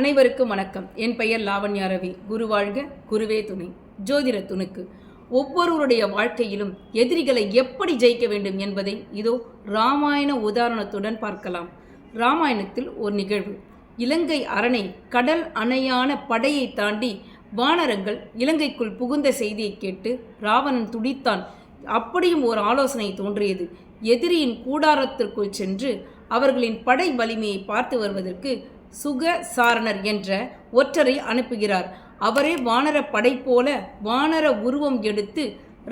அனைவருக்கும் வணக்கம். என் பெயர் லாவண்யா ரவி. குரு வாழ்க, குருவே துணை. ஜோதிட துணுக்கு. ஒவ்வொருவருடைய வாழ்க்கையிலும் எதிரிகளை எப்படி ஜெயிக்க வேண்டும் என்பதை இதோ ராமாயண உதாரணத்துடன் பார்க்கலாம். ராமாயணத்தில் ஒரு நிகழ்வு. இலங்கை அரணை கடல் அணையான படையை தாண்டி வானரங்கள் இலங்கைக்குள் புகுந்த செய்தியை கேட்டு ராவணன் துடித்தான். அப்படியும் ஒரு ஆலோசனை தோன்றியது. எதிரியின் கூடாரத்திற்குள் சென்று அவர்களின் படை வலிமையை பார்த்து வருவதற்கு சுகசாரணர் என்ற ஒற்றரை அனுப்புகிறார். அவரே வானர படை போல வானர உருவம் எடுத்து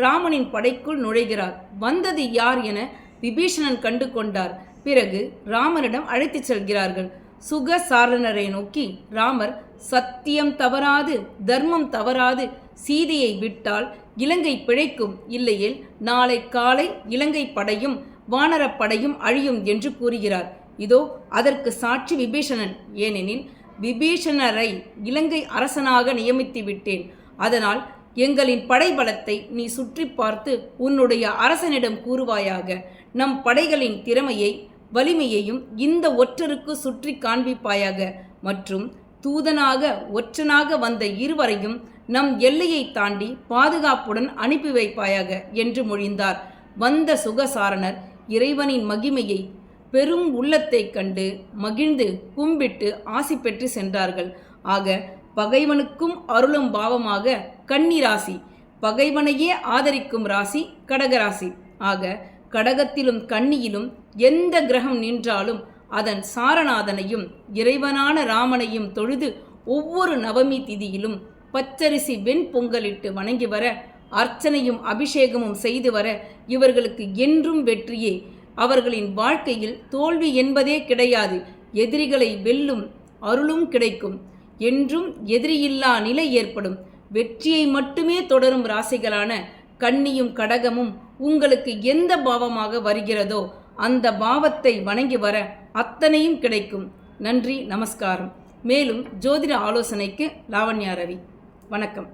ராமனின் படைக்குள் நுழைகிறார். வந்தது யார் என விபீஷணன் கண்டு கொண்டார். பிறகு ராமனிடம் அழைத்துச் செல்கிறார்கள். சுகசாரணரை நோக்கி ராமர், சத்தியம் தவறாது, தர்மம் தவறாது, சீதையை விட்டால் இலங்கை பிழைக்கும், இல்லையேல் நாளை காலை இலங்கை படையும் வானரப்படையும் அழியும் என்று கூறுகிறார். இதோ அதற்கு சாட்சி விபீஷணன். ஏனெனில் விபீஷணரை இலங்கை அரசனாக நியமித்து விட்டேன். அதனால் எங்களின் படைபலத்தை நீ சுற்றி பார்த்து உன்னுடைய அரசனிடம் கூறுவாயாக. நம் படைகளின் திறமையை வலிமையையும் இந்த ஒற்றருக்கு சுற்றி காண்பிப்பாயாக. மற்றும் தூதனாக ஒற்றனாக வந்த இருவரையும் நம் எல்லையை தாண்டி பாதுகாப்புடன் அனுப்பி வைப்பாயாக என்று மொழிந்தார். வந்த சுகசாரணர் இறைவனின் மகிமையை பெரும் உள்ளத்தை கண்டு மகிழ்ந்து கும்பிட்டு ஆசி பெற்று சென்றார்கள். ஆக பகைவனுக்கும் அருளும் பாவமாக கன்னி ராசி, பகைவனையே ஆதரிக்கும் ராசி கடகராசி. ஆக கடகத்திலும் கன்னியிலும் எந்த கிரகம் நின்றாலும் அதன் சாரநாதனையும் இறைவனான ராமனையும் தொழுது ஒவ்வொரு நவமி திதியிலும் பச்சரிசி வெண்பொங்கலிட்டு வணங்கி வர, அர்ச்சனையும் அபிஷேகமும் செய்து வர இவர்களுக்கு என்றும் வெற்றியே. அவர்களின் வாழ்க்கையில் தோல்வி என்பதே கிடையாது. எதிரிகளை வெல்லும் அருளும் கிடைக்கும். என்றும் எதிரியில்லா நிலை ஏற்படும். வெற்றியை மட்டுமே தொடரும் ராசிகளான கன்னியும் கடகமும் உங்களுக்கு எந்த பாவமாக வருகிறதோ அந்த பாவத்தை வணங்கி வர அத்தனையும் கிடைக்கும். நன்றி, நமஸ்காரம். மேலும் ஜோதிட ஆலோசனைக்கு லாவண்யா ரவி. வணக்கம்.